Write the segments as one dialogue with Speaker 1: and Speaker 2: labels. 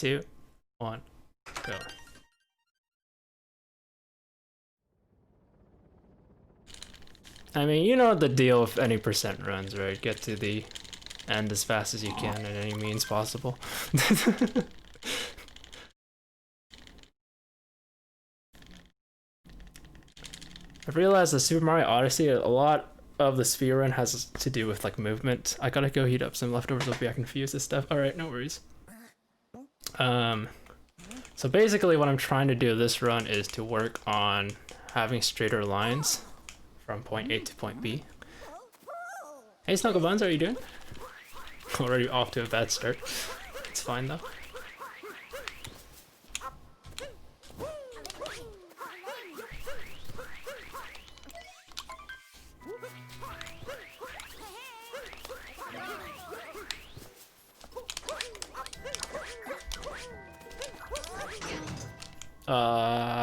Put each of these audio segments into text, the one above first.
Speaker 1: 2, 1, go. I mean, you know the deal with any percent runs, right? Get to the end as fast as you can in any means possible. I've realized that Super Mario Odyssey, a lot of the sphere run has to do with like movement. I gotta go heat up some leftovers, hopefully I can fuse this stuff. Alright, no worries. So basically what I'm trying to do this run is to work on having straighter lines from point A to point B. Hey Snuggle Buns, how are you doing? Already off to a bad start. It's fine though.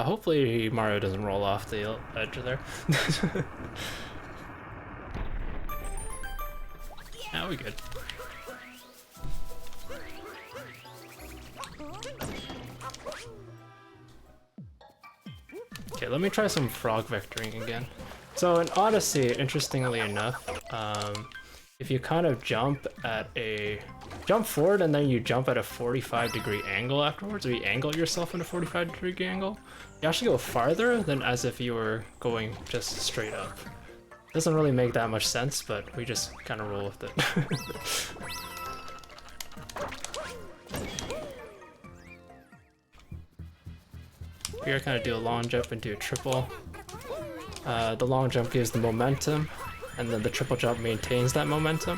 Speaker 1: Hopefully Mario doesn't roll off the edge there. Yeah, we good. Okay, let me try some frog vectoring again. So in Odyssey, interestingly enough, if you kind of jump forward and then you jump at a 45-degree angle afterwards, or you angle yourself in a 45-degree angle, you actually go farther than as if you were going just straight up. Doesn't really make that much sense, but we just kind of roll with it. Here I kind of do a long jump into a triple. The long jump gives the momentum, and then the triple jump maintains that momentum.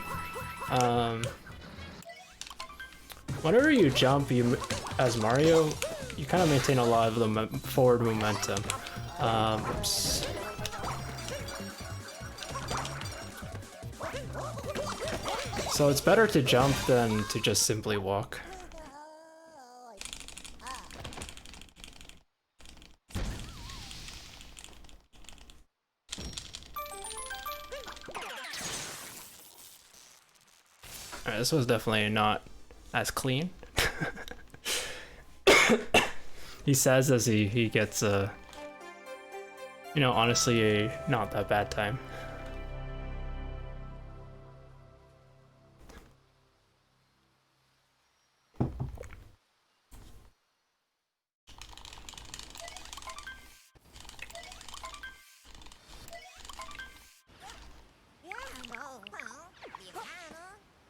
Speaker 1: Whenever you jump, as Mario, you kind of maintain a lot of the forward momentum. Oops. So it's better to jump than to just simply walk. Alright, this was definitely not as clean. He says as he gets you know, honestly a not that bad time.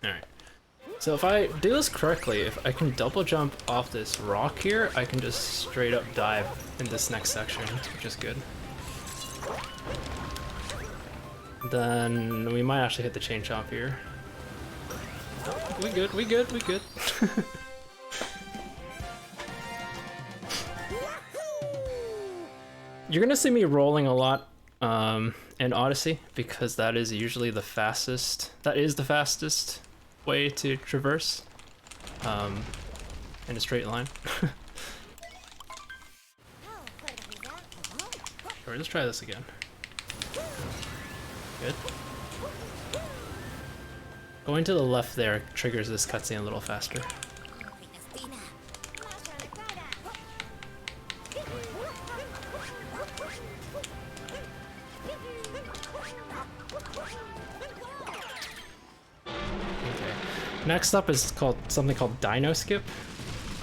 Speaker 1: Alright. So if I do this correctly, if I can double jump off this rock here, I can just straight up dive in this next section, which is good. Then we might actually hit the chain chomp here. We good, we good, we good. You're gonna see me rolling a lot in Odyssey, because that is usually the fastest, way to traverse in a straight line. Sure, let's try this again. Good. Going to the left there triggers this cutscene a little faster. Next up is something called Dino Skip.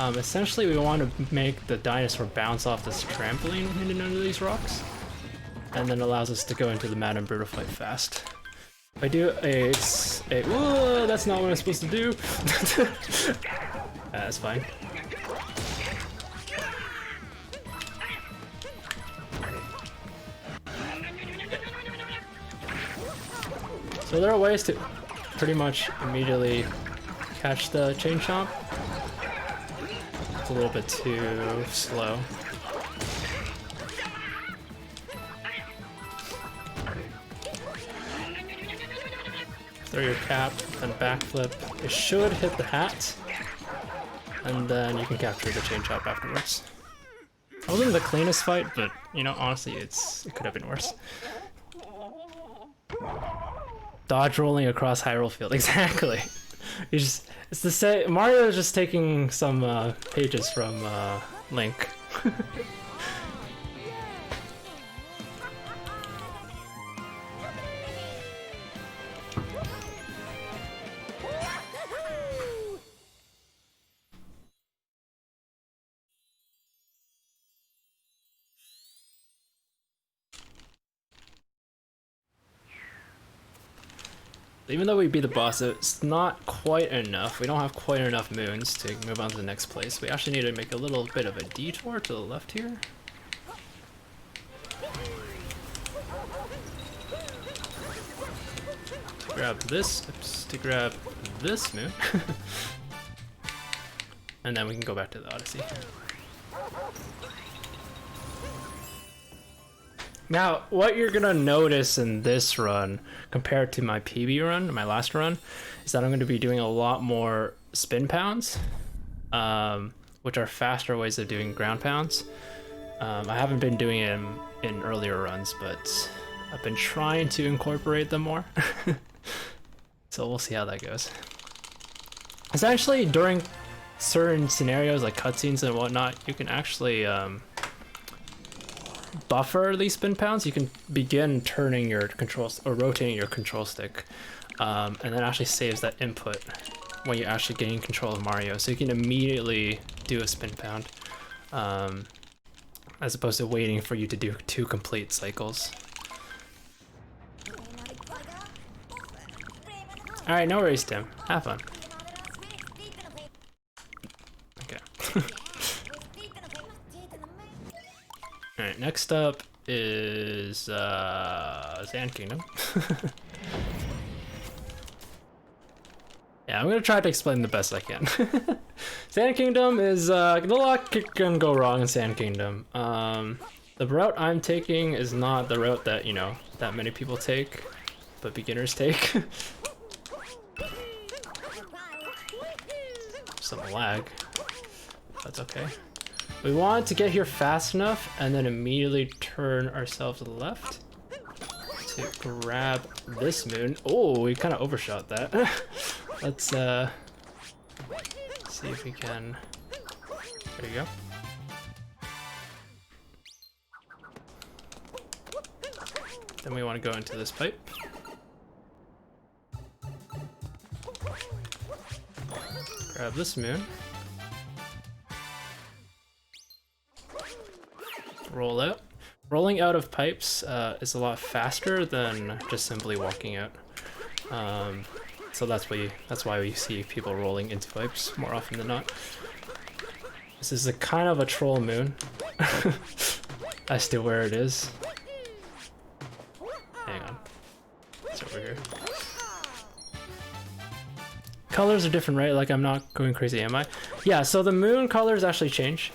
Speaker 1: Essentially, we want to make the dinosaur bounce off this trampoline hidden under these rocks, and then allows us to go into the Mad and Brutal fight fast. If I do whoa, that's not what I'm supposed to do. That's fine. So there are ways to pretty much immediately catch the chain chomp. It's a little bit too slow. Throw your cap, then backflip. It should hit the hat, and then you can capture the chain chomp afterwards. It wasn't the cleanest fight, but you know, honestly, it could have been worse. Dodge rolling across Hyrule Field, exactly. It's the same. Mario is just taking some pages from Link. Even though we beat the boss, it's not quite enough. We don't have quite enough moons to move on to the next place. We actually need to make a little bit of a detour to the left here. Grab this, to grab this moon. And then we can go back to the Odyssey. Now, what you're gonna notice in this run, compared to my PB run, my last run, is that I'm gonna be doing a lot more spin pounds, which are faster ways of doing ground pounds. I haven't been doing it in earlier runs, but I've been trying to incorporate them more. So we'll see how that goes. Essentially, during certain scenarios like cutscenes and whatnot, you can actually buffer these spin pounds. You can begin turning your controls or rotating your control stick, and then actually saves that input when you actually gain control of Mario. So you can immediately do a spin pound, as opposed to waiting for you to do 2 complete cycles. All right, no worries, Tim. Have fun. Okay. Alright, next up is Sand Kingdom. Yeah, I'm gonna try to explain the best I can. Sand Kingdom is a lot can go wrong in Sand Kingdom. The route I'm taking is not the route that, you know, that many people take, but beginners take. Some lag. That's okay. We want to get here fast enough and then immediately turn ourselves to the left to grab this moon. Oh, we kind of overshot that. Let's see if we can. There you go. Then we want to go into this pipe. Grab this moon. Roll out. Rolling out of pipes is a lot faster than just simply walking out. So that's why we see people rolling into pipes more often than not. This is a kind of a troll moon as to where it is. Hang on. It's over here. Colors are different, right? Like, I'm not going crazy, am I? Yeah, so the moon colors actually change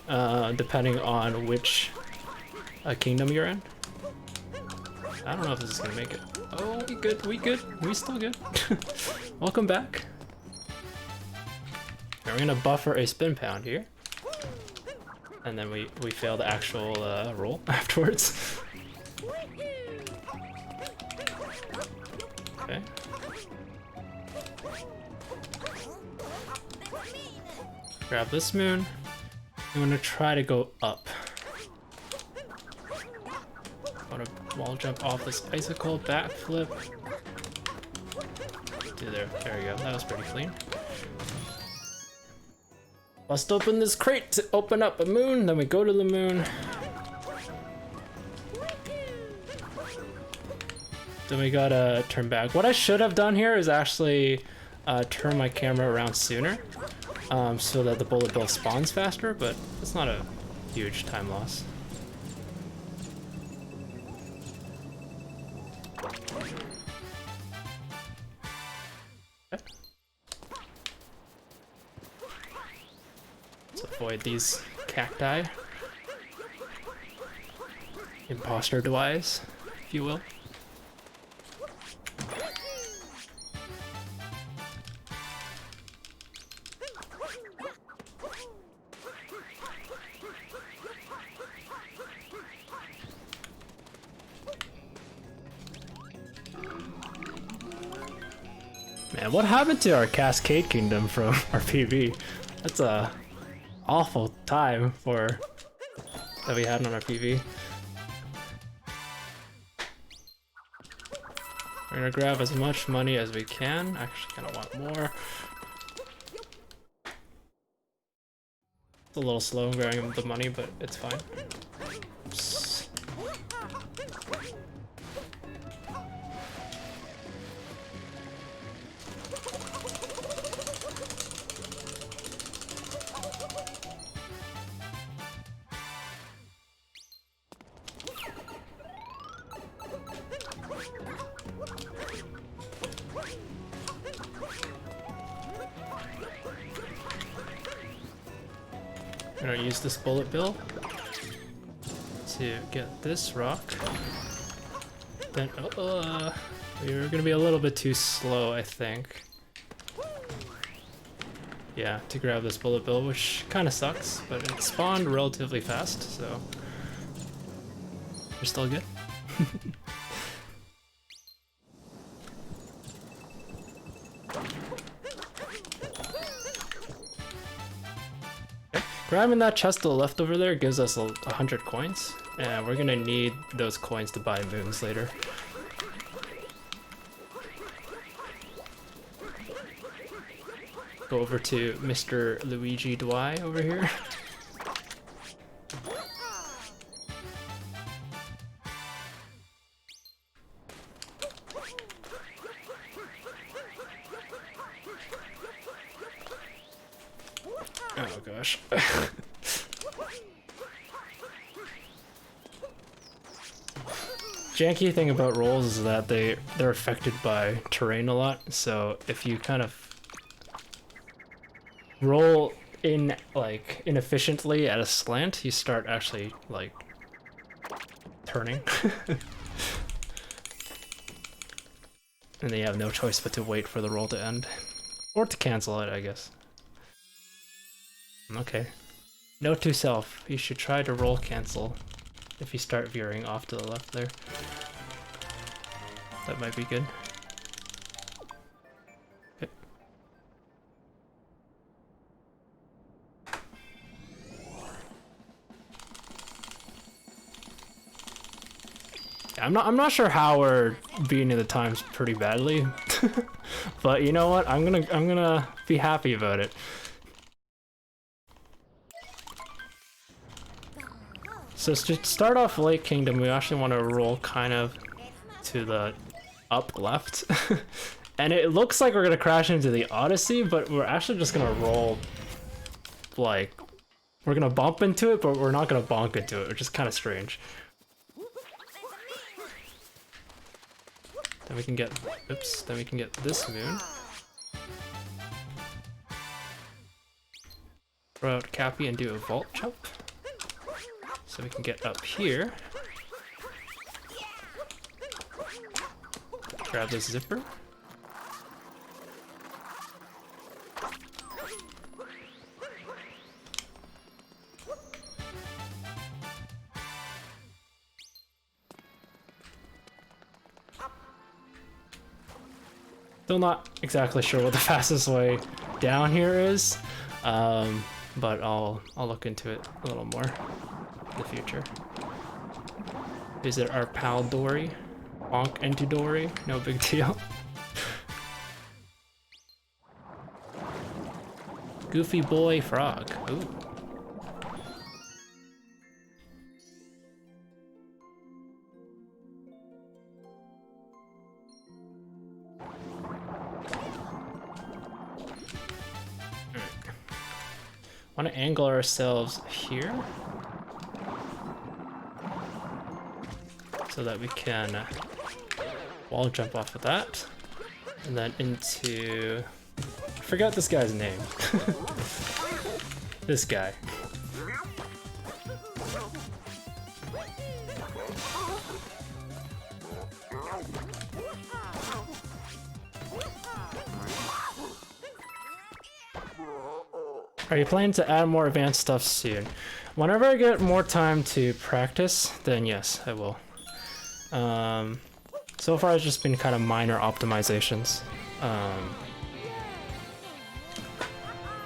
Speaker 1: depending on which kingdom you're in. I don't know if this is gonna make it. Oh, we still good. Welcome back. Now we're gonna buffer a spin pound here. And then we fail the actual roll afterwards. Okay. Grab this moon. I'm gonna try to go up. I want to wall jump off this icicle, backflip. There we go. That was pretty clean. Must open this crate to open up a moon. Then we go to the moon. Then we gotta turn back. What I should have done here is actually turn my camera around sooner. So that the bullet bill spawns faster, but it's not a huge time loss. Okay. Let's avoid these cacti. Imposter wise, if you will. Man, what happened to our Cascade Kingdom from our PV? That's a awful time for that we had on our PV. We're gonna grab as much money as we can. Actually, kinda want more. It's a little slow grabbing the money, but it's fine. Oops. I'm gonna use this bullet bill to get this rock. Then, we're gonna be a little bit too slow, I think. Yeah, to grab this bullet bill, which kind of sucks, but it spawned relatively fast, so we're still good. Grabbing that chest to the left over there gives us 100 coins, and we're gonna need those coins to buy moons later. Go over to Mr. Luigi Dwy over here. Oh gosh. Janky thing about rolls is that they're affected by terrain a lot, so if you kind of roll in like inefficiently at a slant, you start actually like turning. And then you have no choice but to wait for the roll to end. Or to cancel it, I guess. Okay. Note to self, you should try to roll cancel if you start veering off to the left there. That might be good. Okay. I'm not sure how we're beating the times pretty badly. But you know what? I'm gonna be happy about it. So to start off Lake Kingdom, we actually want to roll kind of to the up left. And it looks like we're gonna crash into the Odyssey, but we're actually just gonna roll like we're gonna bump into it, but we're not gonna bonk into it, which is kind of strange. Then we can get then we can get this moon. Throw out Cappy and do a vault jump. So we can get up here. Grab this zipper. Still not exactly sure what the fastest way down here is, but I'll look into it a little more in the future. Visit our pal Dory. Bonk into Dory, no big deal. Goofy boy frog. Ooh. Want to angle ourselves here so that we can wall jump off of that, and then into, I forgot this guy's name. This guy. Are you planning to add more advanced stuff soon? Whenever I get more time to practice, then yes, I will. So far it's just been kind of minor optimizations.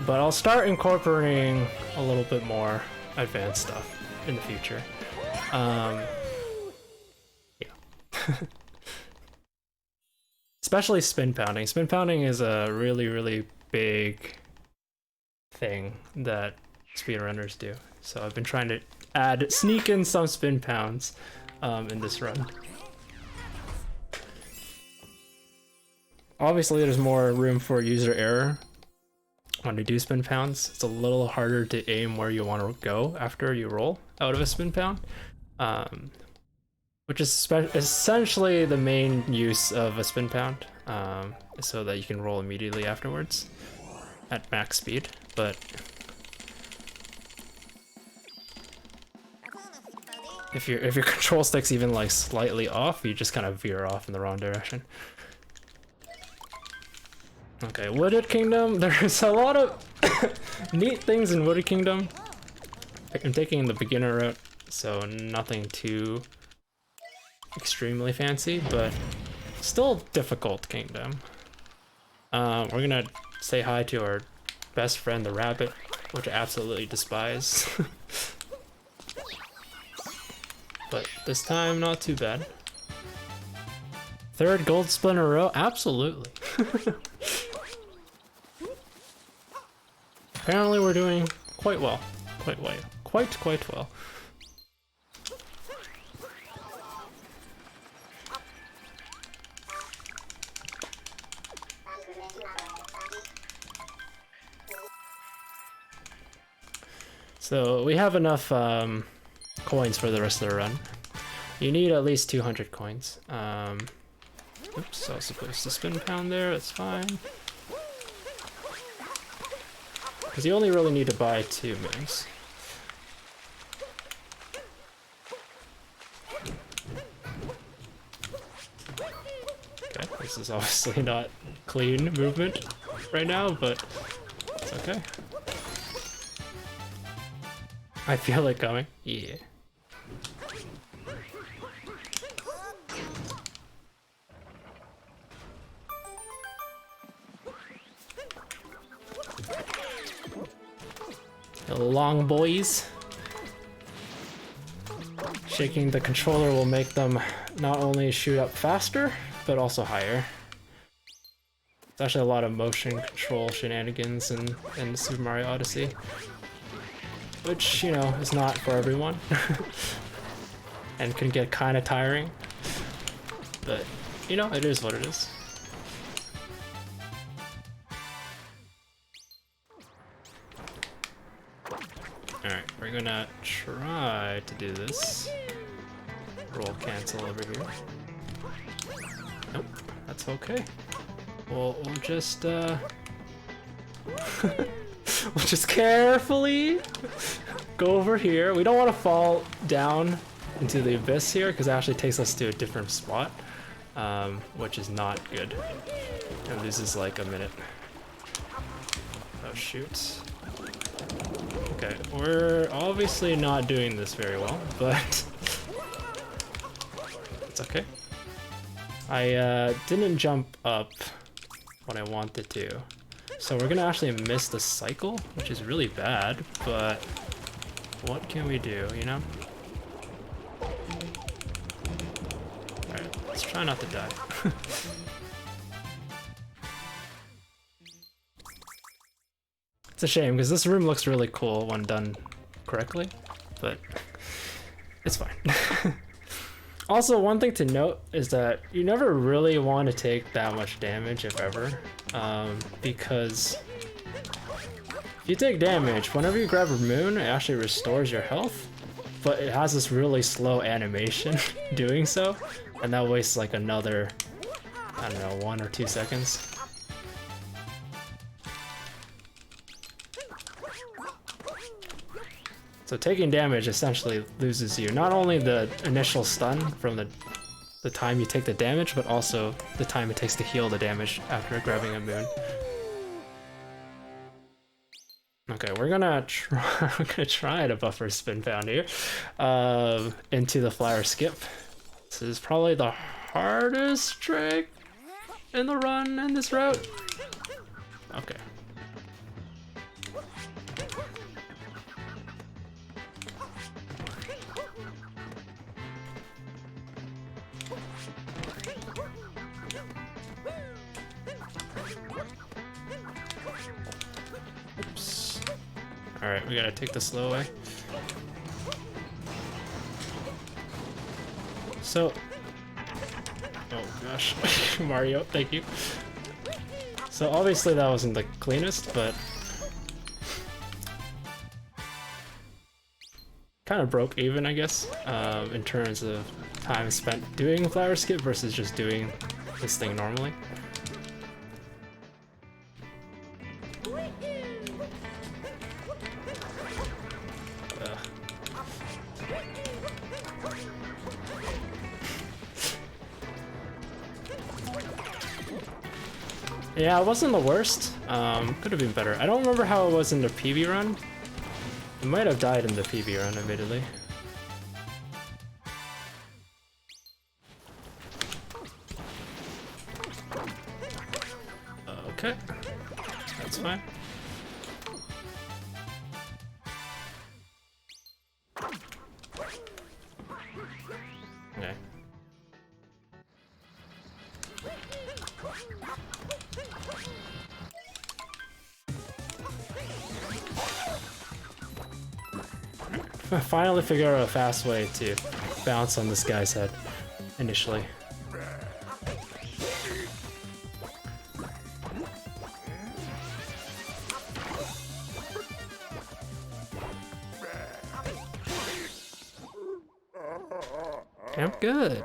Speaker 1: But I'll start incorporating a little bit more advanced stuff in the future. Yeah. Especially spin pounding. Spin pounding is a really, really big thing that speedrunners do. So I've been trying to sneak in some spin pounds in this run. Obviously, there's more room for user error when you do spin pounds. It's a little harder to aim where you want to go after you roll out of a spin pound, which is essentially the main use of a spin pound, so that you can roll immediately afterwards at max speed. But if your control stick's even like slightly off, you just kind of veer off in the wrong direction. Okay, Wooded Kingdom. There's a lot of neat things in Wooded Kingdom. I'm taking the beginner route, so nothing too extremely fancy, but still difficult kingdom. We're gonna say hi to our best friend, the rabbit, which I absolutely despise. But this time, not too bad. Third gold split in a row? Absolutely. Apparently we're doing quite well. Quite well. So we have enough coins for the rest of the run. You need at least 200 coins. Oops, I was supposed to spin pound there, that's fine. Because you only really need to buy 2 moons. Okay, this is obviously not clean movement right now, but it's okay. I feel it coming. Yeah. The long boys. Shaking the controller will make them not only shoot up faster, but also higher. There's actually a lot of motion control shenanigans in Super Mario Odyssey. Which, you know, is not for everyone. And can get kind of tiring. But, you know, it is what it is. Alright, we're gonna try to do this. Roll cancel over here. Nope, that's okay. We'll just, we'll just carefully go over here. We don't want to fall down into the abyss here, because it actually takes us to a different spot, which is not good. And this is like a minute. Oh shoot. Okay, we're obviously not doing this very well, but it's okay. I didn't jump up when I wanted to. So we're gonna actually miss the cycle, which is really bad, but what can we do, you know? Alright, let's try not to die. It's a shame, because this room looks really cool when done correctly, but it's fine. Also, one thing to note is that you never really want to take that much damage, if ever, because if you take damage, whenever you grab a moon, it actually restores your health, but it has this really slow animation doing so, and that wastes like another, I don't know, 1 or 2 seconds. So taking damage essentially loses you not only the initial stun from the time you take the damage, but also the time it takes to heal the damage after grabbing a moon. Okay, we're gonna try to buffer spin pound here into the flower skip. This is probably the hardest trick in the run in this route. Okay. Alright, we gotta take the slow way. So... Oh gosh. Mario, thank you. So obviously that wasn't the cleanest, but... kind of broke even, I guess, in terms of time spent doing flower skip versus just doing this thing normally. Yeah, it wasn't the worst. Could have been better. I don't remember how it was in the PB run. It might have died in the PB run, admittedly. Okay, that's fine. Okay. I finally figured out a fast way to bounce on this guy's head initially. I'm good.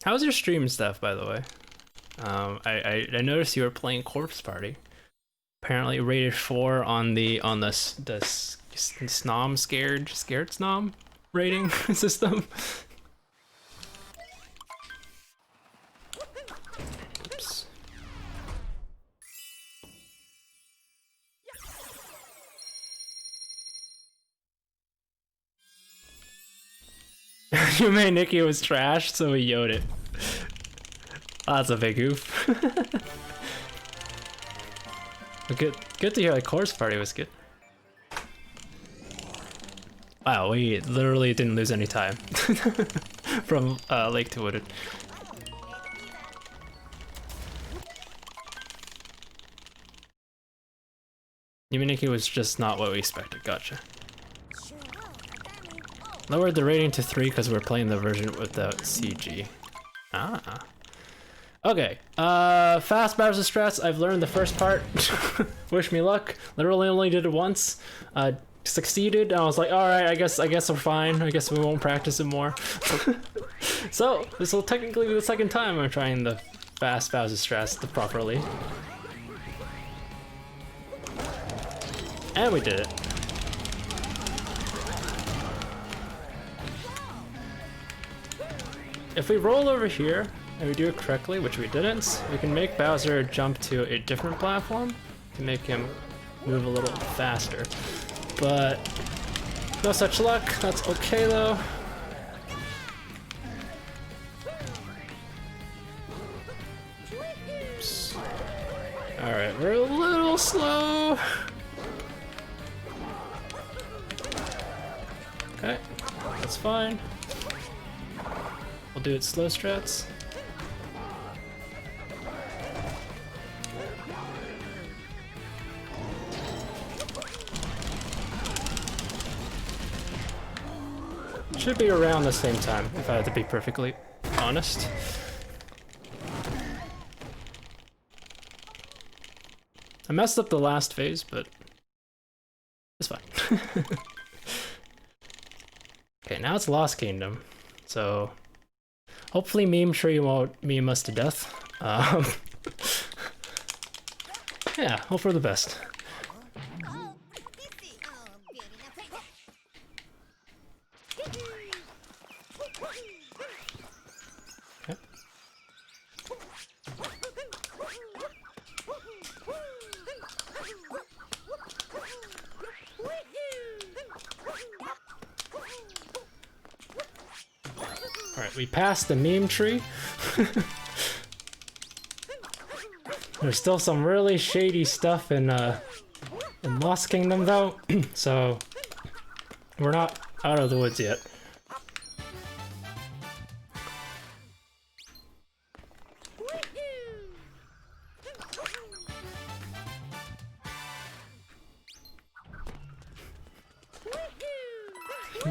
Speaker 1: How's your stream stuff, by the way? I noticed you were playing Corpse Party. Apparently rated 4 on the Snom scared Snom rating system. Oops. You made Nikki was trash, so we yoed it. Oh, that's a big oof. Good to hear like Corpse Party was good. Wow, we literally didn't lose any time from Lake to Wooded. Yuminiki was just not what we expected, gotcha. Lowered the rating to 3 because we're playing the version without CG. Ah. Okay, fast Bowser strats, I've learned the first part. Wish me luck. Literally only did it once. Succeeded, and I was like, alright, I guess we're fine. I guess we won't practice it more. So, this will technically be the second time I'm trying the fast Bowser strats properly. And we did it. If we roll over here, and we do it correctly, which we didn't, we can make Bowser jump to a different platform to make him move a little faster. But no such luck, that's okay though. Oops. Alright, we're a little slow. Okay, that's fine. We'll do it slow strats. Should be around the same time, if I had to be perfectly honest. I messed up the last phase, but it's fine. Okay, now it's Lost Kingdom, so hopefully Meme Tree won't meme us to death. Yeah, hope for the best. Okay. Alright, we passed the meme tree. There's still some really shady stuff in Lost Kingdom though, so we're not out of the woods yet.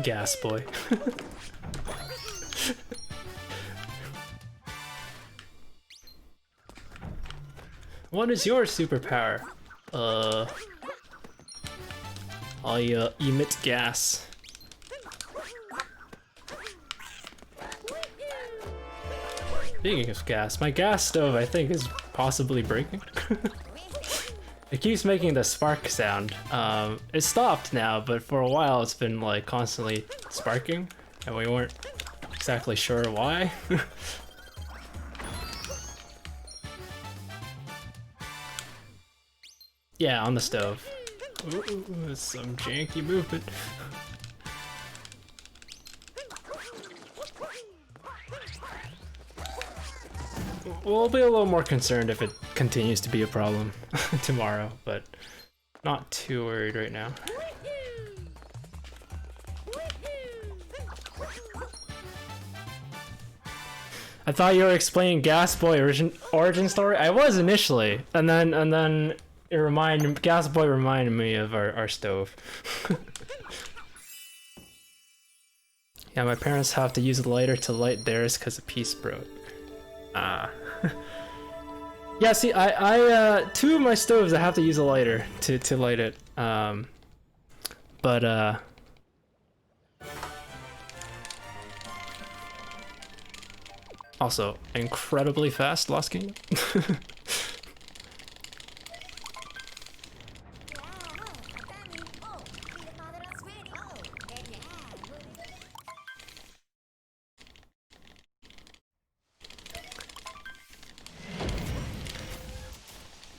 Speaker 1: Gas boy. What is your superpower? I emit gas. Speaking of gas, my gas stove I think is possibly breaking. It keeps making the spark sound. It stopped now, but for a while it's been like constantly sparking, and we weren't exactly sure why. Yeah, on the stove. Ooh, that's some janky movement. We'll be a little more concerned if it continues to be a problem tomorrow, but not too worried right now. I thought you were explaining Gas Boy origin story. I was initially, and then Gas Boy reminded me of our stove. Yeah, my parents have to use a lighter to light theirs because a piece broke. Yeah, see, I two of my stoves I have to use a lighter to light it. Also incredibly fast Lost Kingdom.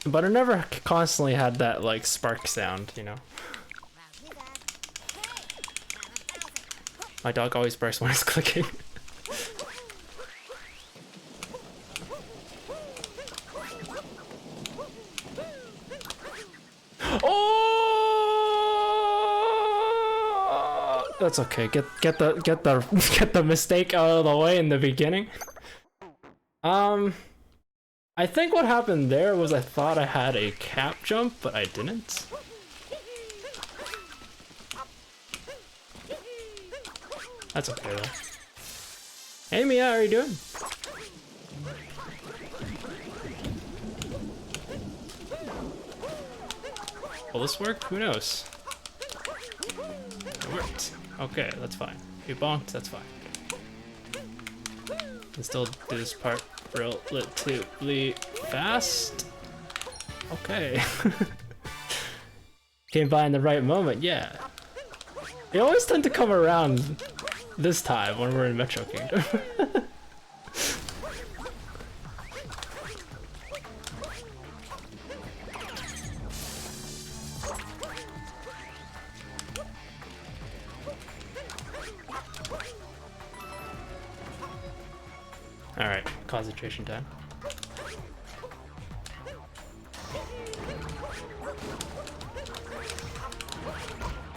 Speaker 1: But I never constantly had that like spark sound, you know. My dog always barks when it's clicking. Oh! That's okay. Get the mistake out of the way in the beginning. I think what happened there was I thought I had a cap jump, but I didn't. That's okay though. Hey Mia, how are you doing? Will this work? Who knows? It worked. Okay, that's fine. You bonked, that's fine. Can still do this part relatively fast. Okay. Came by in the right moment, yeah. They always tend to come around this time when we're in Metro Kingdom. Alright, concentration time.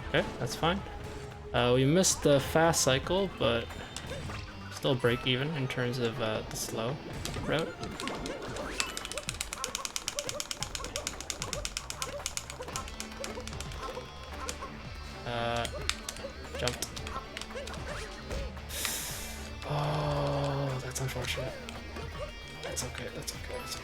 Speaker 1: Okay, that's fine. We missed the fast cycle, but still break even in terms of the slow route. Jumped. Oh, that's unfortunate. That's okay, that's okay, that's okay.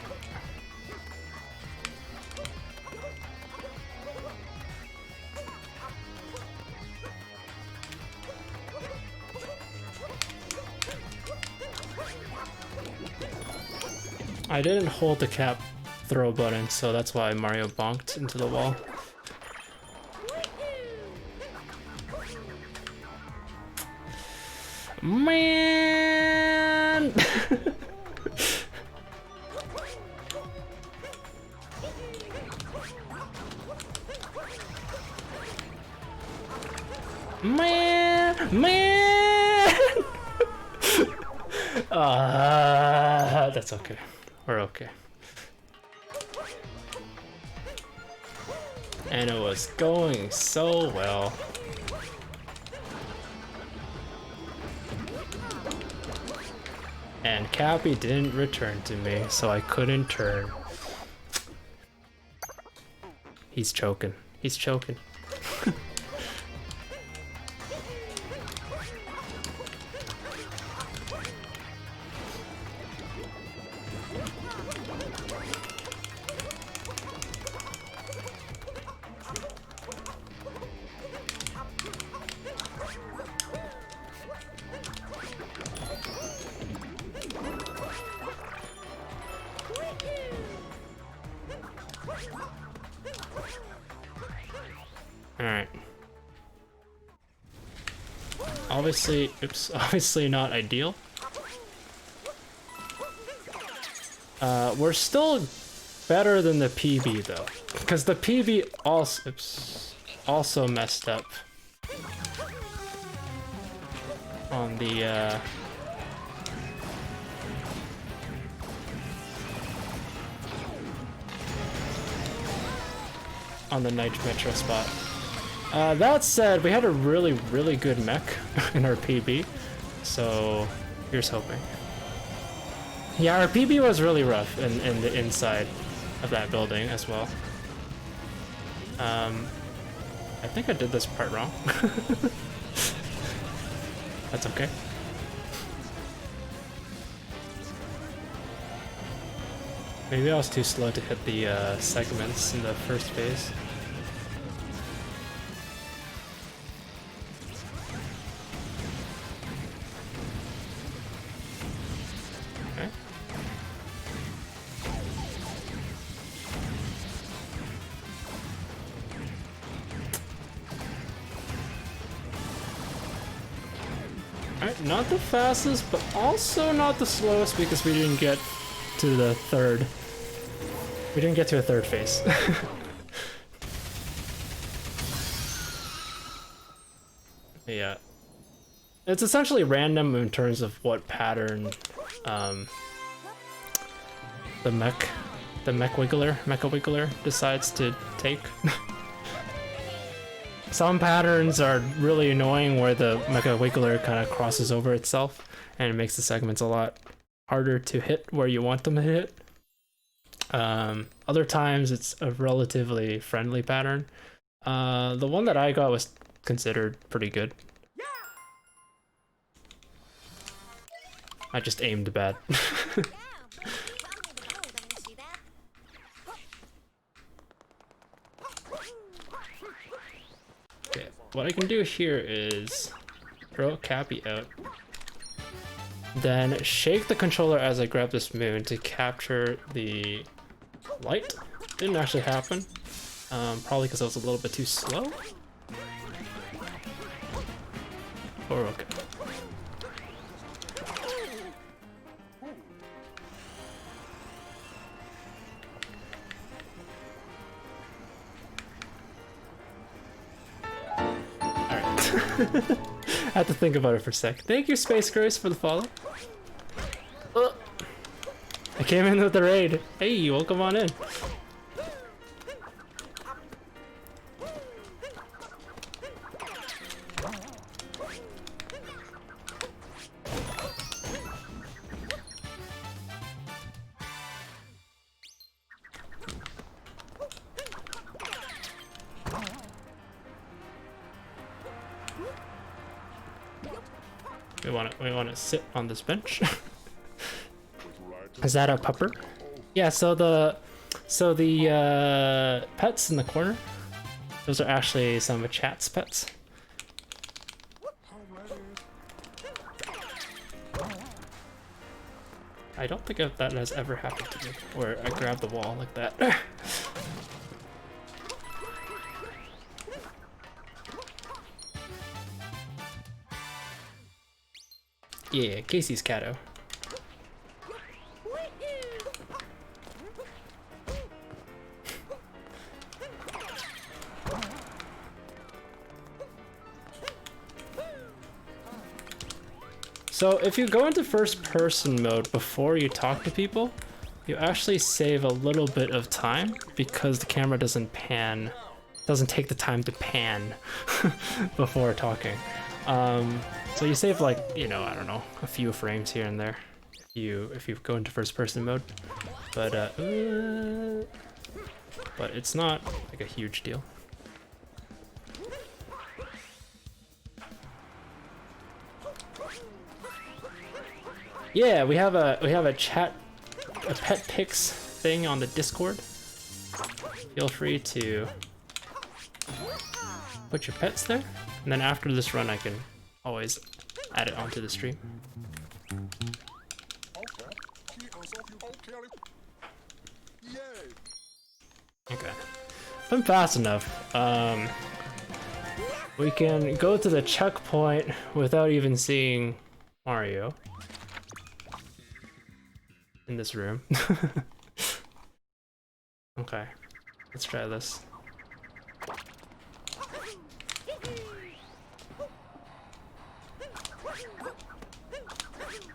Speaker 1: I didn't hold the cap throw button, so that's why Mario bonked into the wall. Man! Man! That's okay. We're okay. and it was going so well. And Cappy didn't return to me, so I couldn't turn. He's choking. He's choking. Alright. Obviously not ideal. We're still better than the PB though, because the PB also messed up on the Night Metro spot. That said, we had a really good mech in our PB, so here's hoping. Yeah, our PB was really rough in the inside of that building as well. I think I did this part wrong. That's okay. Maybe I was too slow to hit the segments in the first phase. Alright, not the fastest, but also not the slowest because we didn't get to the third. We didn't get to a third phase. Yeah. It's essentially random in terms of what pattern the Mecha Wiggler decides to take. Some patterns are really annoying where the Mecha Wiggler kind of crosses over itself and it makes the segments a lot harder to hit where you want them to hit. Other times it's a relatively friendly pattern. The one that I got was considered pretty good. I just aimed bad. Okay, what I can do here is throw Cappy out, then shake the controller as I grab this moon to capture the light. Didn't actually happen, probably because I was a little bit too slow. Or okay. I had to think about it for a sec. Thank you, Space Grace, for the follow. I came in with the raid. Hey, welcome on in. We want to sit on this bench. Is that a pupper? Yeah. So the pets in the corner, those are actually some of chat's pets. I don't think that has ever happened to me, where I grab the wall like that. Yeah, Casey's Cato. So if you go into first person mode before you talk to people, you actually save a little bit of time because the camera doesn't pan doesn't take the time to pan before talking. So you save like, you know, I don't know, a few frames here and there if you go into first person mode. But it's not like a huge deal. Yeah, we have a pet pics thing on the Discord. Feel free to put your pets there, and then after this run I can always add it onto the stream. Okay, been fast enough. We can go to the checkpoint without even seeing Mario in this room. Okay, let's try this.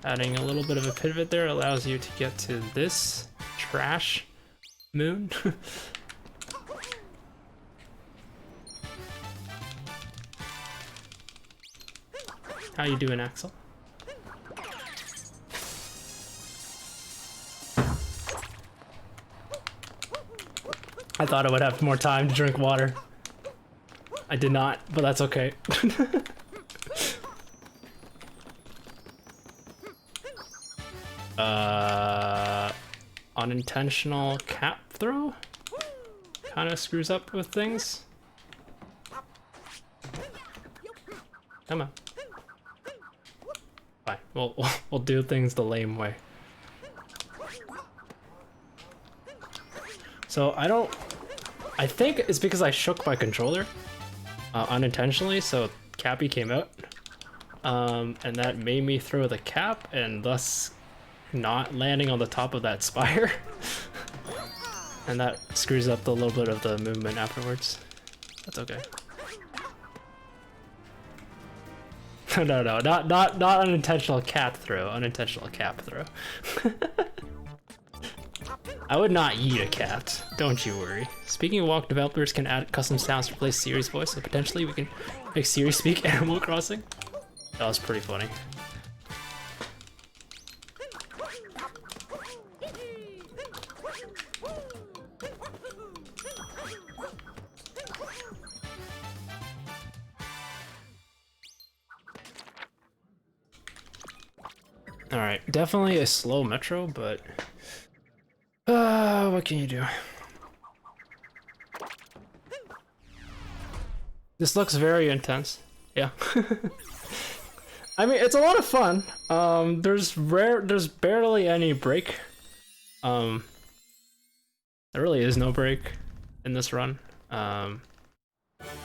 Speaker 1: Adding a little bit of a pivot there allows you to get to this trash moon. How you doing, Axel? I thought I would have more time to drink water. I did not, but that's okay. Unintentional cap throw? Kind of screws up with things. Come on. Fine, we'll do things the lame way. So I think it's because I shook my controller unintentionally, so Cappy came out. And that made me throw the cap and thus not landing on the top of that spire. And that screws up a little bit of the movement afterwards. That's okay. No, not unintentional cap throw, unintentional cap throw. I would not eat a cat, don't you worry. Speaking of walk, developers can add custom sounds to replace Siri's voice, so potentially we can make Siri speak Animal Crossing. That was pretty funny. Alright, definitely a slow metro, but what can you do? This looks very intense. Yeah. I mean, it's a lot of fun. There's barely any break. There really is no break in this run.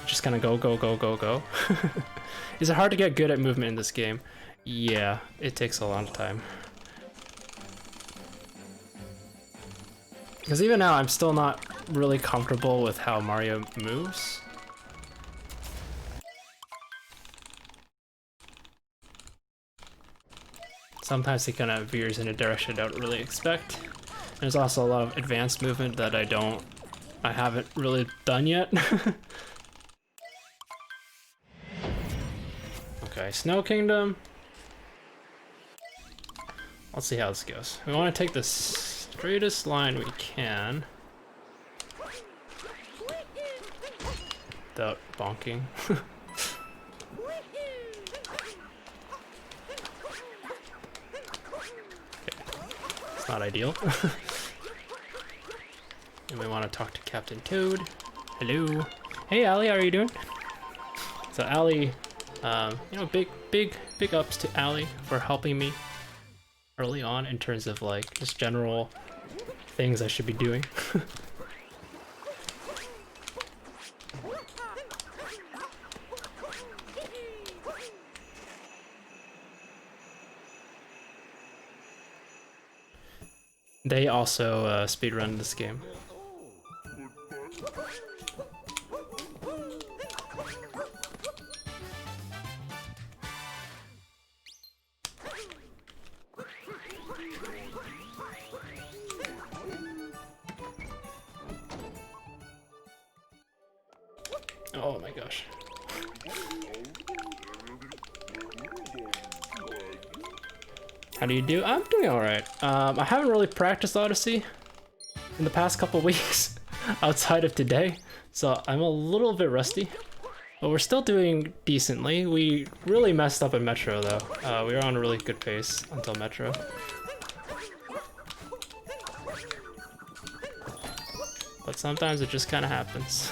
Speaker 1: Just kind of go. Is it hard to get good at movement in this game? Yeah, it takes a long time. Because even now, I'm still not really comfortable with how Mario moves. Sometimes he kind of veers in a direction I don't really expect. There's also a lot of advanced movement that I haven't really done yet. Okay, Snow Kingdom. Let's see how this goes. We want to take the straightest line we can without bonking. It's not ideal. And we want to talk to Captain Toad. Hello. Hey, Allie, how are you doing? So Allie, you know, big ups to Allie for helping me early on in terms of like just general things I should be doing. They also speedrun this game. Oh my gosh. How do you do? I'm doing alright. I haven't really practiced Odyssey in the past couple weeks outside of today, so I'm a little bit rusty. But we're still doing decently. We really messed up at Metro though. We were on a really good pace until Metro. But sometimes it just kind of happens.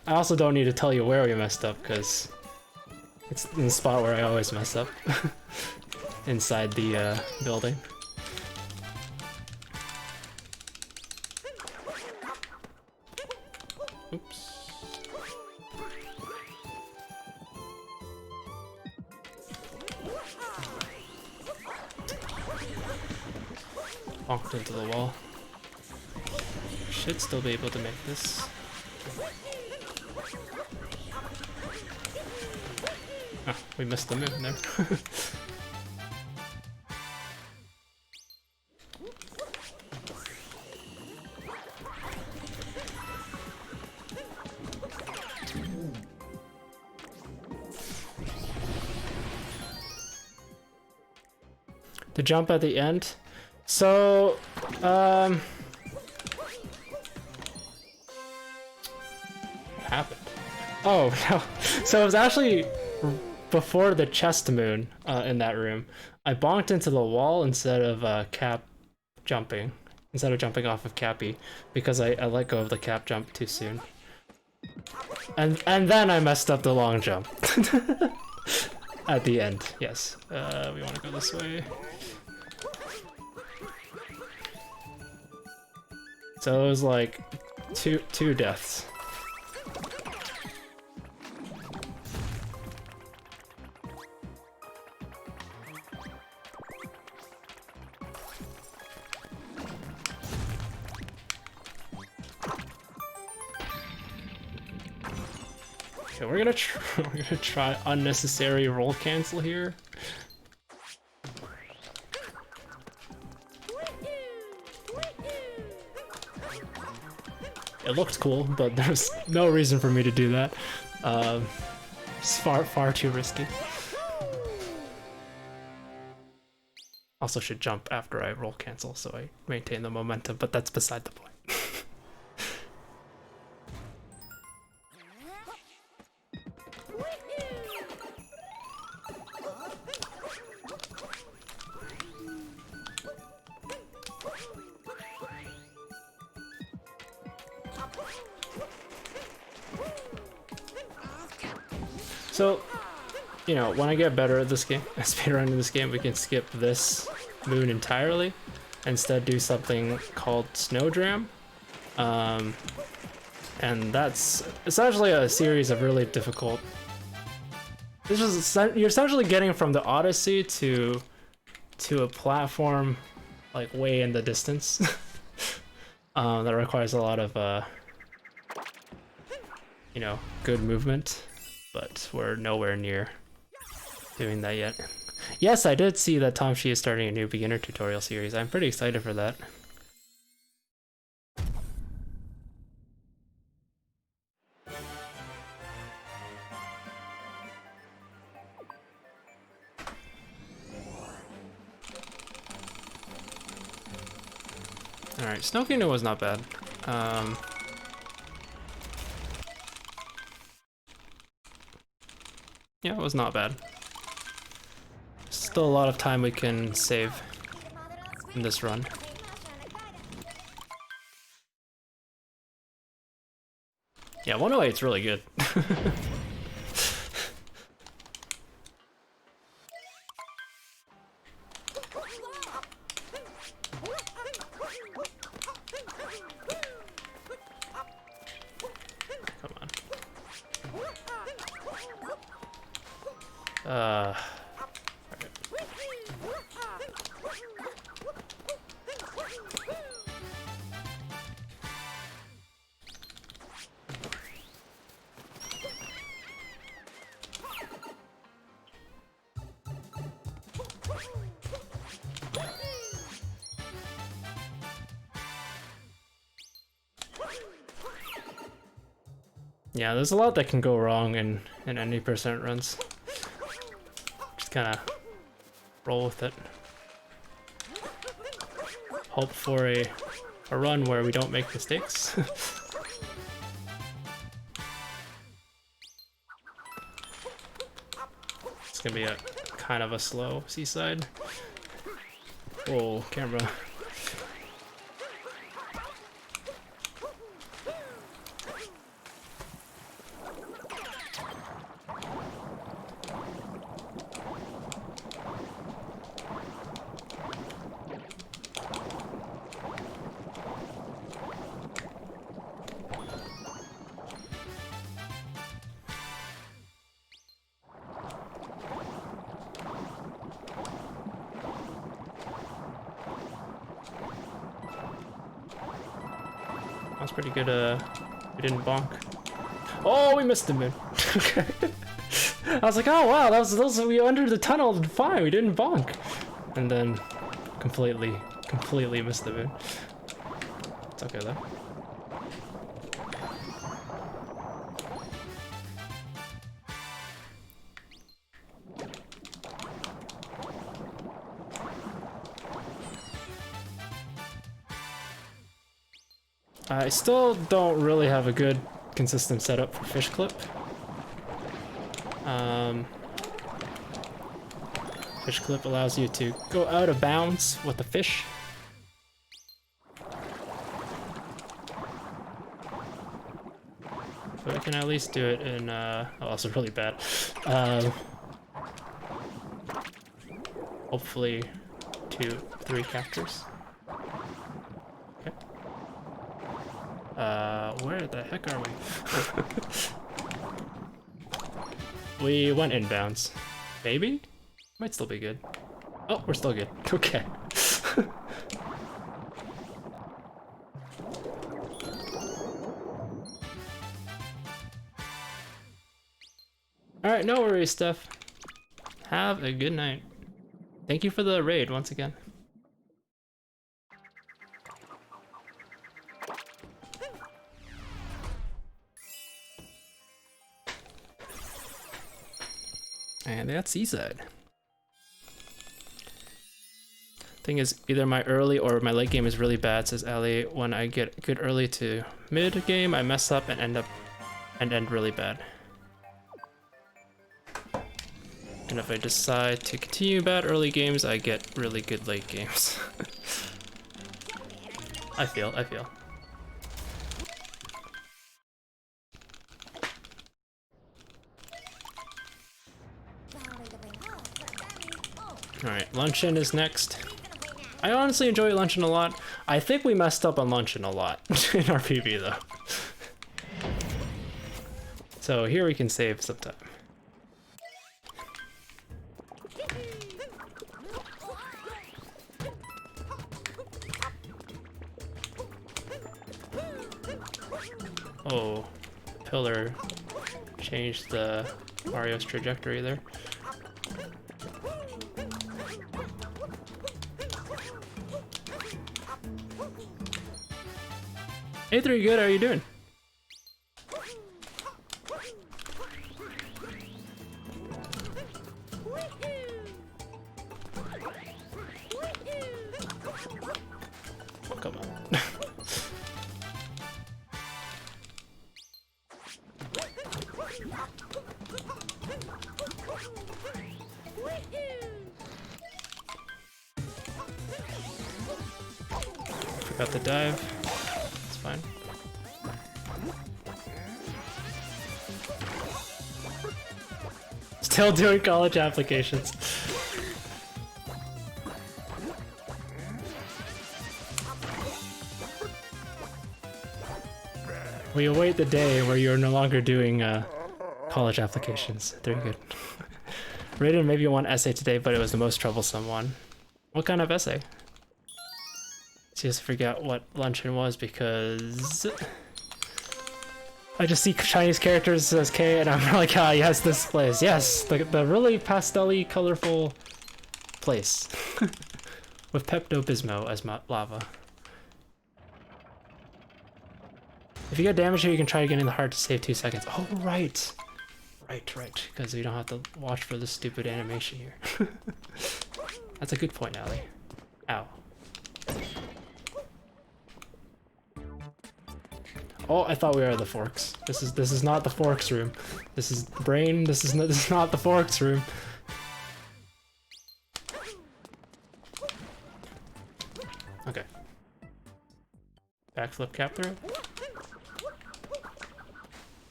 Speaker 1: I also don't need to tell you where we messed up, because it's in the spot where I always mess up. Inside the building. Oops. Walked into the wall. Should still be able to make this. Oh, we missed the move there. The jump at the end. So, what happened? Oh, no. So it was actually before the chest moon in that room. I bonked into the wall instead of Cap jumping. Instead of jumping off of Cappy, because I let go of the Cap jump too soon. And then I messed up the long jump. At the end, yes. We want to go this way. So it was like two deaths. Okay, we're gonna try unnecessary roll cancel here. It looked cool, but there's no reason for me to do that. It's far too risky. Also should jump after I roll cancel so I maintain the momentum, but that's beside the point. So, you know, when I get better at this game, speedrunning this game, we can skip this moon entirely. Instead do something called Snowdram. And that's essentially a series of really difficult... You're essentially getting from the Odyssey to a platform like way in the distance. That requires a lot of, you know, good movement. But we're nowhere near doing that yet. Yes, I did see that Tom Shi is starting a new beginner tutorial series. I'm pretty excited for that. Alright, Snow Kingdom was not bad. Yeah, it was not bad. Still a lot of time we can save in this run. Yeah, 108 is really good. Come on. Yeah, there's a lot that can go wrong in any percent runs. Just kind of roll with it. Hope for a run where we don't make mistakes. It's gonna be a kind of a slow seaside. Oh, camera. That's pretty good, we didn't bonk. Oh, we missed the moon. Okay. I was like, oh wow, those we entered the tunnel fine, we didn't bonk. And then completely missed the moon. It's okay though. I still don't really have a good, consistent setup for fish clip. Fish clip allows you to go out of bounds with the fish. But we can at least do it in, oh, that's really bad. Hopefully 2, 3 captures. Where the heck are we? We went inbounds. Maybe? Might still be good. Oh, we're still good. Okay. Alright, no worries, Steph. Have a good night. Thank you for the raid once again. And that's seaside. Thing is, either my early or my late game is really bad, says Ali. When I get good early to mid game, I mess up and end really bad. And if I decide to continue bad early games, I get really good late games. I feel. Alright, luncheon is next. I honestly enjoy luncheon a lot. I think we messed up on luncheon a lot in our PB though. So here we can save some time. Oh, pillar changed the Mario's trajectory there. Hey, 3 good, how are you doing? Oh, come on. Forgot the dive. It's fine. Still doing college applications. We await the day where you're no longer doing college applications. Very good. Rated maybe one essay today, but it was the most troublesome one. What kind of essay? So you just forget what luncheon was because I just see Chinese characters as K and I'm like, ah, yes, this place. Yes, the really pastel-y, colorful place. With Pepto-Bismol as lava. If you get damage here, you can try getting the heart to save 2 seconds. Oh, right. Right, because you don't have to watch for this stupid animation here. That's a good point, Allie. Ow. Oh, I thought we were the forks. This is not the forks room. This is brain. This is not the forks room. Okay. Backflip cap throw.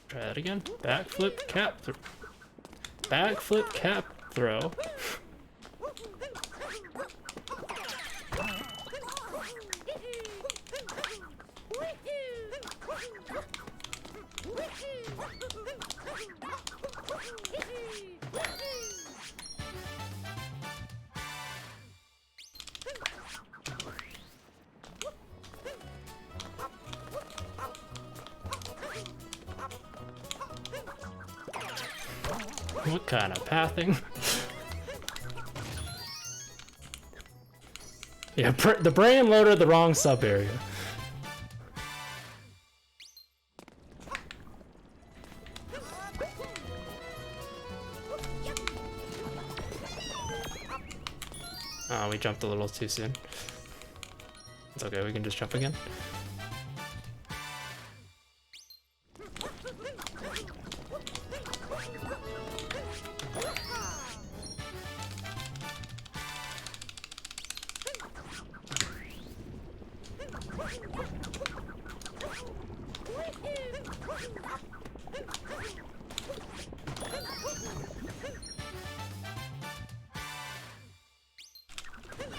Speaker 1: Try that again. Backflip cap throw. Backflip cap throw. What kind of pathing? Yeah, the brain loaded the wrong sub area. Oh, we jumped a little too soon. It's okay, we can just jump again.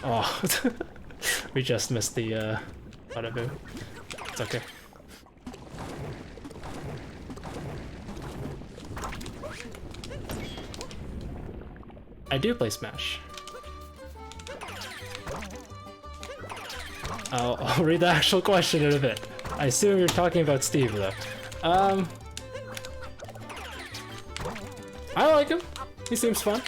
Speaker 1: Oh, we just missed the bada-boo. It's okay. I do play Smash. I'll read the actual question in a bit. I assume you're talking about Steve, though. I like him. He seems fun.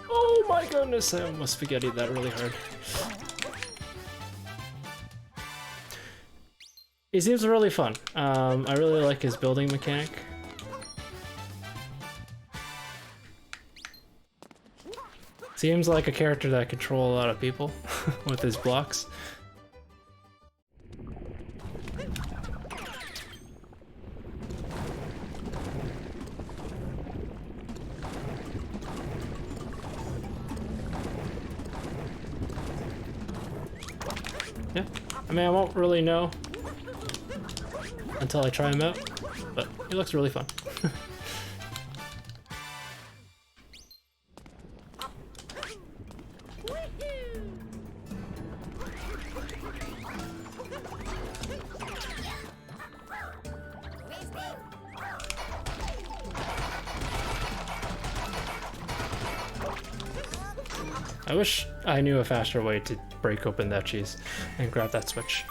Speaker 1: Oh my goodness, I almost spaghetti that really hard. He seems really fun. I really like his building mechanic. Seems like a character that control a lot of people with his blocks. Yeah, I mean, I won't really know until I try him out, but he looks really fun. I wish I knew a faster way to break open that cheese and grab that switch.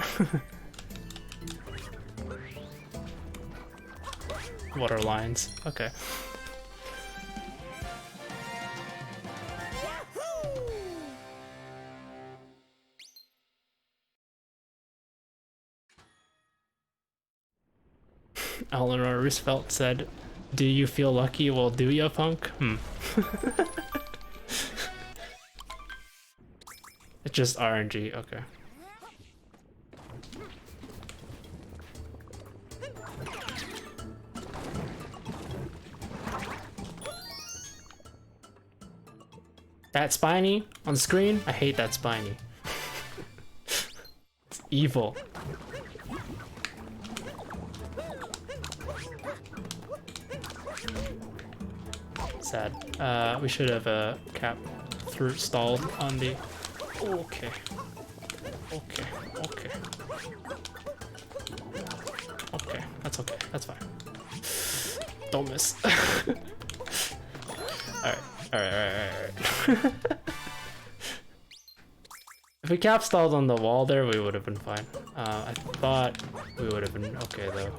Speaker 1: Water lines. Okay. Eleanor Roosevelt said, "Do you feel lucky? Well, do ya, punk?" It's just RNG, okay. That spiny on screen? I hate that spiny. It's evil. Sad. We should have a cap through stalled on the... Okay. Okay. Okay. Okay. That's okay. That's fine. Don't miss. Alright. Alright. If we cap stalled on the wall there, we would have been fine. I thought we would have been okay though.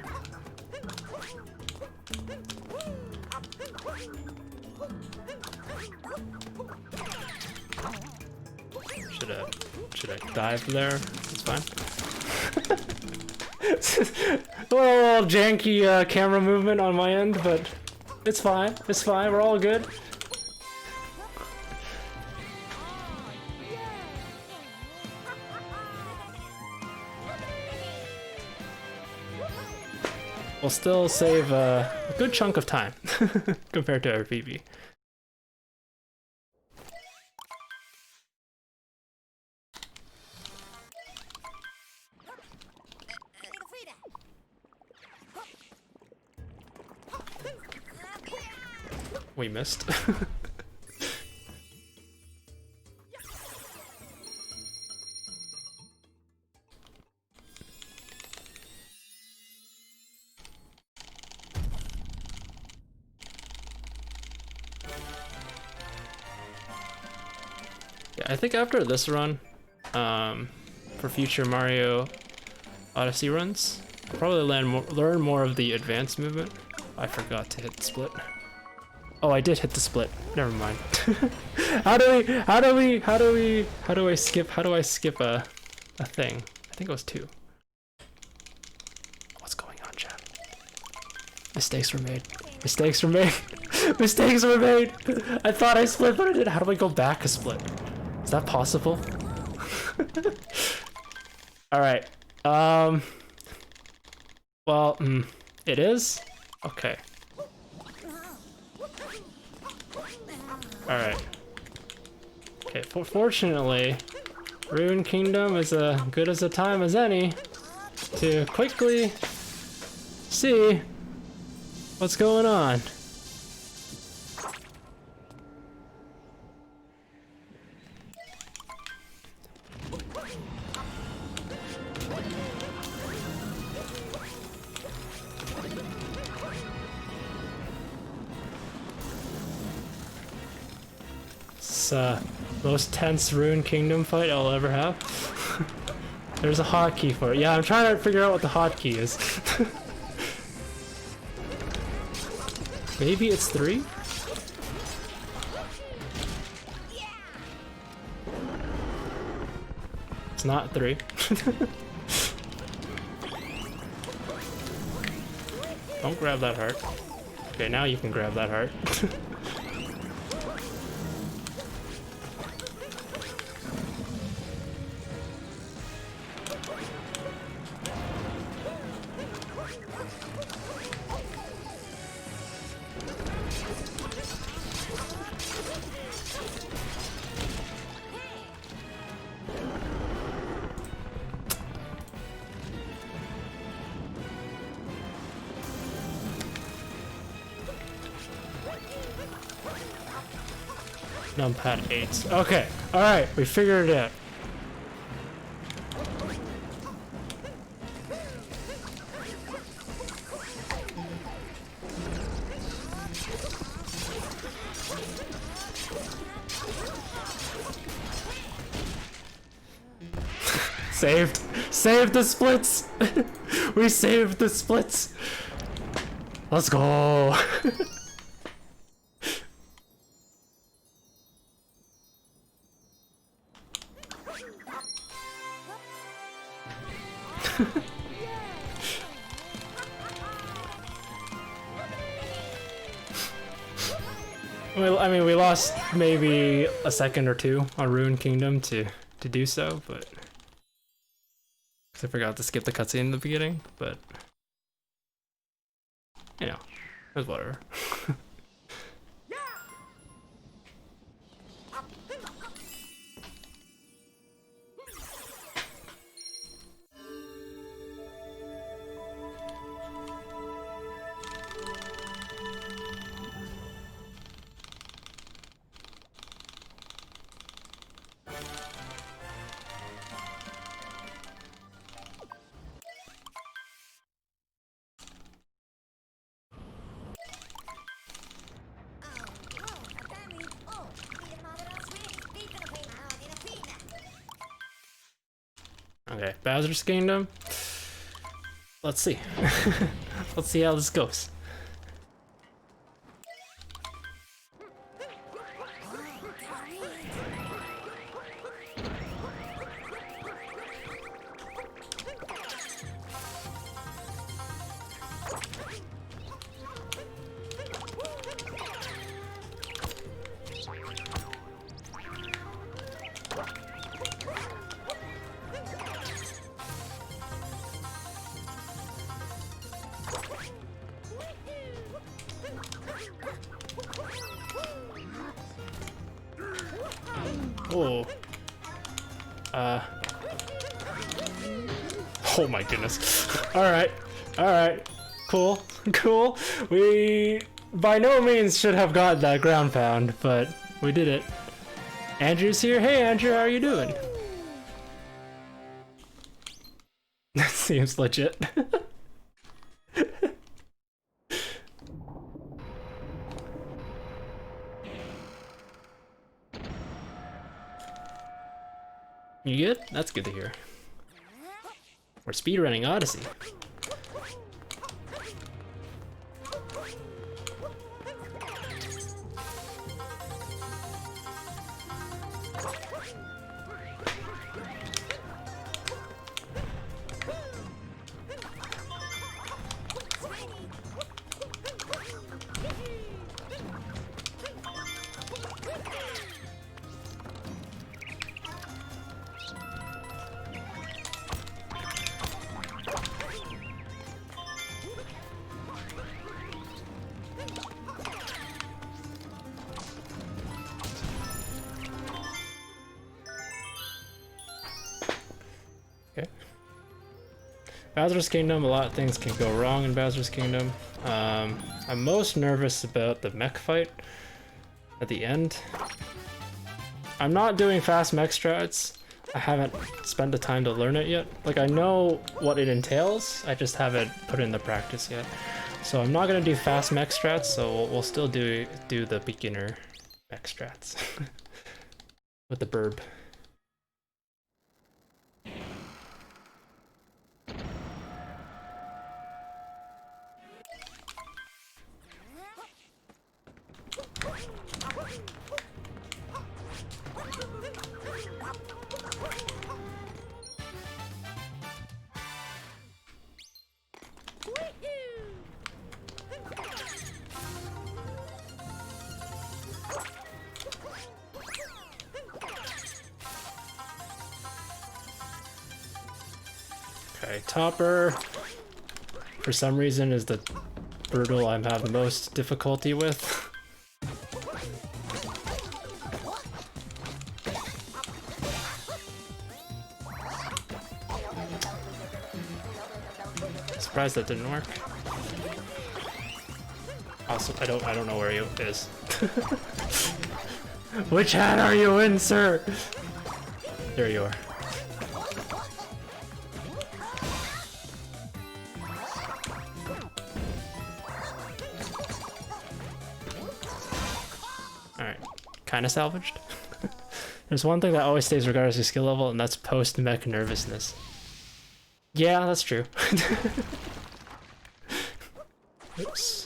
Speaker 1: Should I dive there? It's fine. A little janky camera movement on my end, but it's fine. It's fine. We're all good. We'll still save a good chunk of time compared to our PB. We missed. Yeah, I think after this run, for future Mario Odyssey runs, I'll probably learn more of the advanced movement. I forgot to hit the split. Oh, I did hit the split. Never mind. How do I skip a thing? I think it was 2. What's going on, chat? Mistakes were made. Mistakes were made. Mistakes were made. I thought I split, but I didn't. How do I go back a split? Is that possible? All right. Well, it is? Okay. Alright. Okay, fortunately, Rune Kingdom is as good as a time as any to quickly see what's going on. Most tense Rune Kingdom fight I'll ever have. There's a hotkey for it. Yeah, I'm trying to figure out what the hotkey is. Maybe it's 3? It's not 3. Don't grab that heart. Okay, now you can grab that heart. Numpad 8. Okay, alright, we figured it out. Saved! Saved the splits! We saved the splits! Let's go! Well, I mean, we lost maybe a second or 2 on Rune Kingdom to do so, but because I forgot to skip the cutscene in the beginning, but you know, it was whatever. Okay, Bowser's Kingdom. Let's see. Let's see how this goes. Oh. Oh my goodness. Alright. Alright. Cool. Cool. We by no means should have got that ground pound, but we did it. Andrew's here. Hey Andrew, how are you doing? That seems legit. You good? That's good to hear. We're speedrunning Odyssey. Bowser's Kingdom, a lot of things can go wrong in Bowser's Kingdom. I'm most nervous about the mech fight at the end. I'm not doing fast mech strats. I haven't spent the time to learn it yet. Like, I know what it entails, I just haven't put it into practice yet. So I'm not gonna do fast mech strats, so we'll still do the beginner mech strats with the burb. Okay, Topper, for some reason, is the Brutal I'm having the most difficulty with. Surprised that didn't work. Also, I don't know where he is. Which hat are you in, sir? There you are. Alright, kinda salvaged. There's one thing that always stays regardless of skill level, and that's post-mech nervousness. Yeah, that's true. Oops.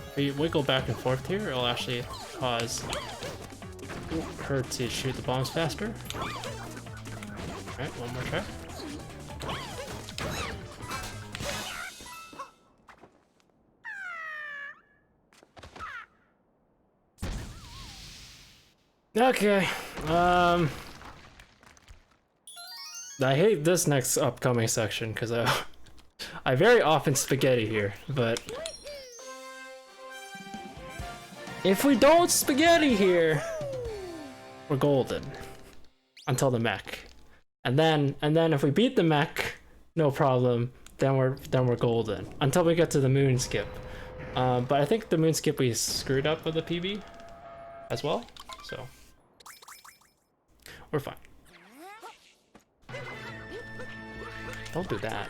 Speaker 1: If we wiggle back and forth here, it'll actually cause her to shoot the bombs faster. Alright, one more try. Okay, I hate this next upcoming section because I very often spaghetti here, but if we don't spaghetti here, we're golden until the mech, and then if we beat the mech, no problem. Then we're golden until we get to the moon skip. But I think the moon skip we screwed up with the PB as well, so we're fine. Don't do that.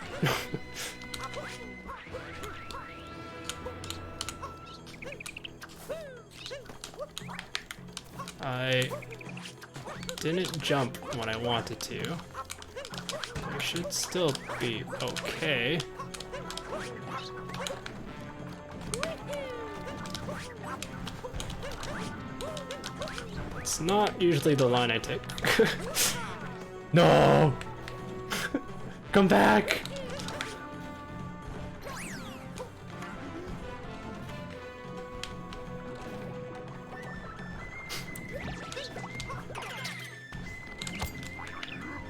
Speaker 1: I didn't jump when I wanted to. I should still be okay. It's not usually the line I take. No! Come back!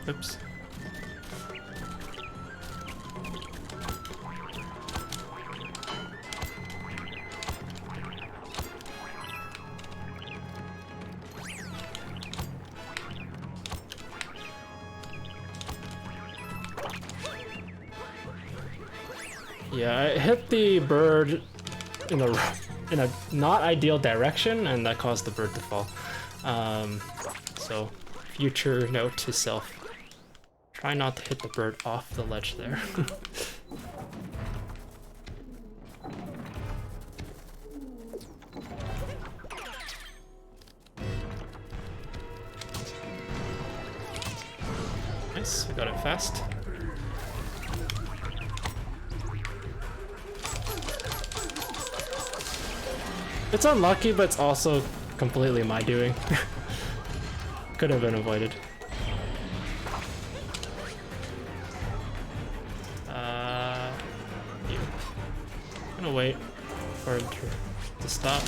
Speaker 1: Oops. Yeah, I hit the bird in a not ideal direction, and that caused the bird to fall. So, future note to self. Try not to hit the bird off the ledge there. Nice, we got it fast. It's unlucky, but it's also completely my doing. Could have been avoided. I'm gonna wait for it to stop.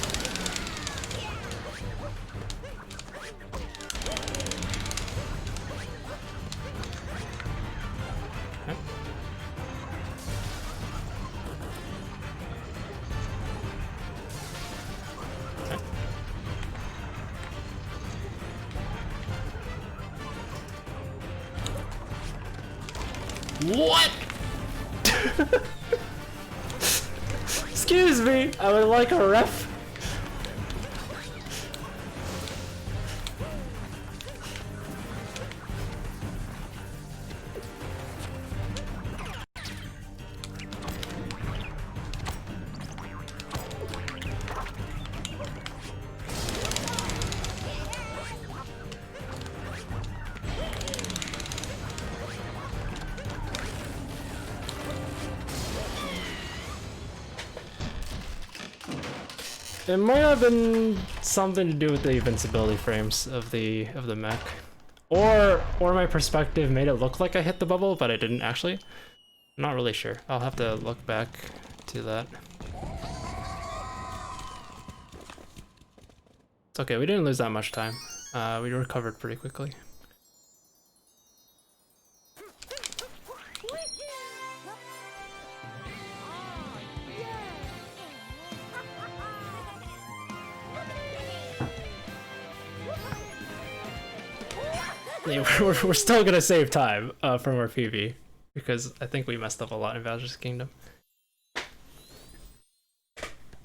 Speaker 1: Okay. Okay. What? Excuse me, I would like a ref. It might have been something to do with the invincibility frames of the mech. Or my perspective made it look like I hit the bubble, but I didn't actually. I'm not really sure. I'll have to look back to that. It's okay, we didn't lose that much time. We recovered pretty quickly. We're still gonna save time from our PV because I think we messed up a lot in Bowser's Kingdom.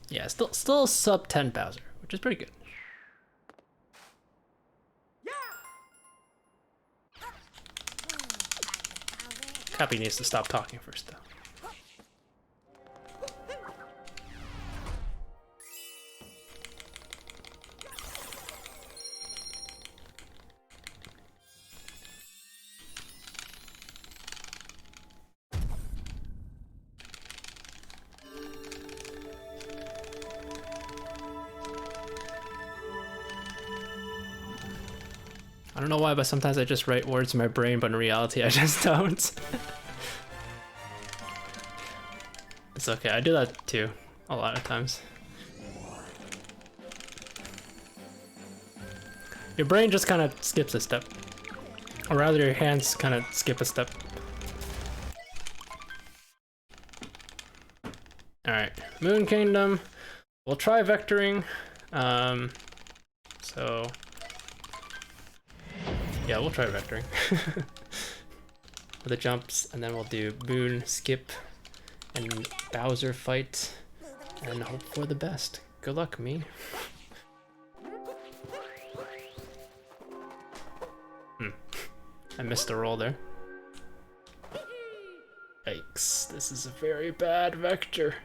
Speaker 1: Yeah, still sub 10 Bowser, which is pretty good. Cappy needs to stop talking first, though. I don't know why, but sometimes I just write words in my brain, but in reality I just don't. It's okay, I do that too, a lot of times. Your brain just kind of skips a step. Or rather, your hands kind of skip a step. Alright, Moon Kingdom. We'll try vectoring. So... yeah, we'll try vectoring. With the jumps, and then we'll do Boon, skip, and Bowser fight, and hope for the best. Good luck, me. I missed a roll there. Yikes, this is a very bad vector.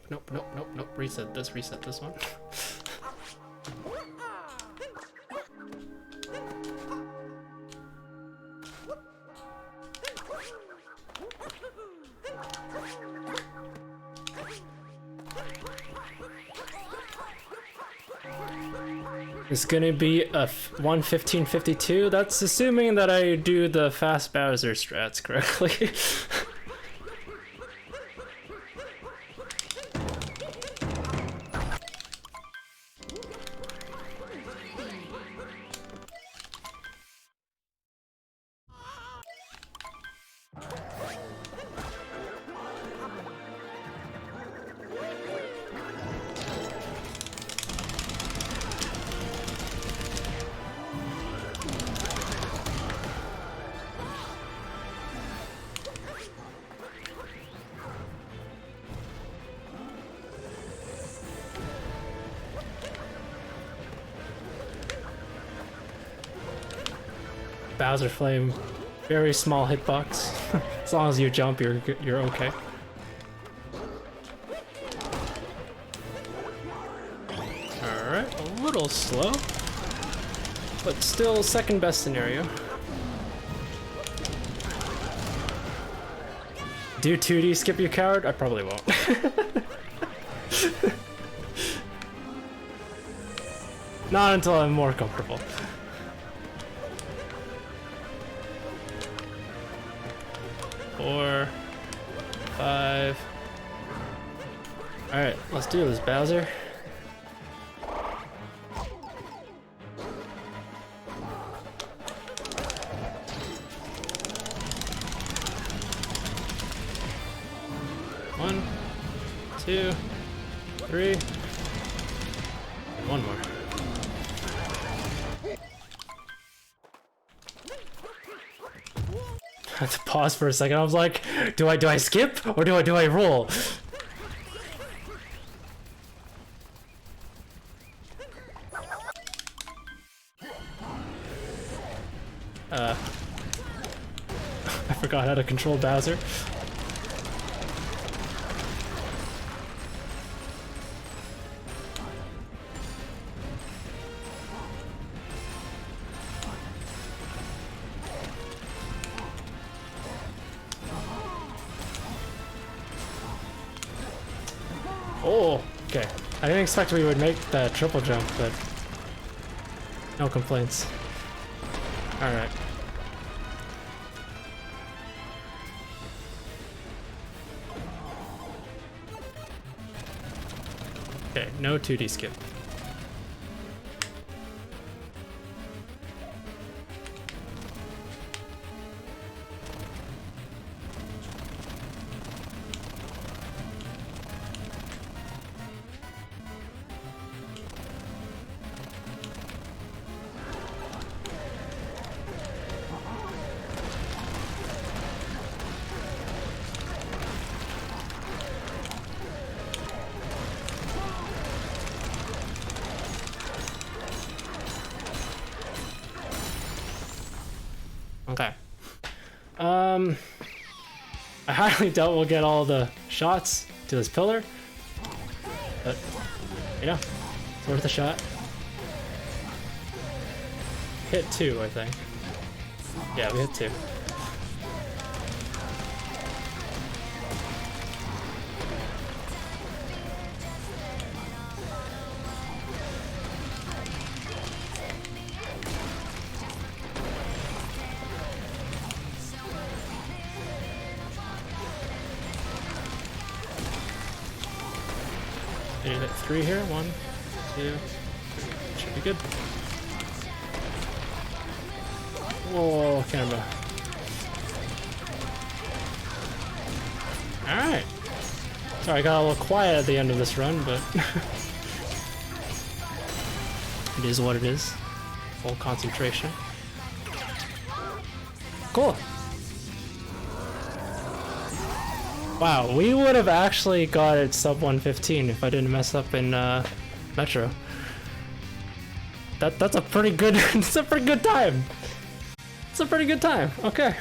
Speaker 1: nope, nope, nope, nope. Reset this one. It's gonna be a 1:15:52. That's assuming that I do the fast Bowser strats correctly. Bowser Flame, very small hitbox. As long as you jump, you're okay. Alright, a little slow, but still second best scenario. Do 2D skip, you coward? I probably won't. Not until I'm more comfortable. Four, five. Alright, let's do this, Bowser. One, two, three, and one more. I had to pause for a second. I was like, do I skip or do I roll? I forgot how to control Bowser. Oh, okay. I didn't expect we would make that triple jump, but no complaints. Alright. Okay, no 2D skip. Okay. I highly doubt we'll get all the shots to this pillar, but you know, it's worth a shot. Hit 2, I think. Yeah, we hit 2. Did you hit 3 here? 1, 2, 3. Should be good. Whoa, camera. Alright. Sorry, I got a little quiet at the end of this run, but it is what it is. Full concentration. Cool. Wow, we would have actually got it sub 1:15 if I didn't mess up in Metro. That's a pretty good. That's a pretty good time. It's a pretty good time. Okay.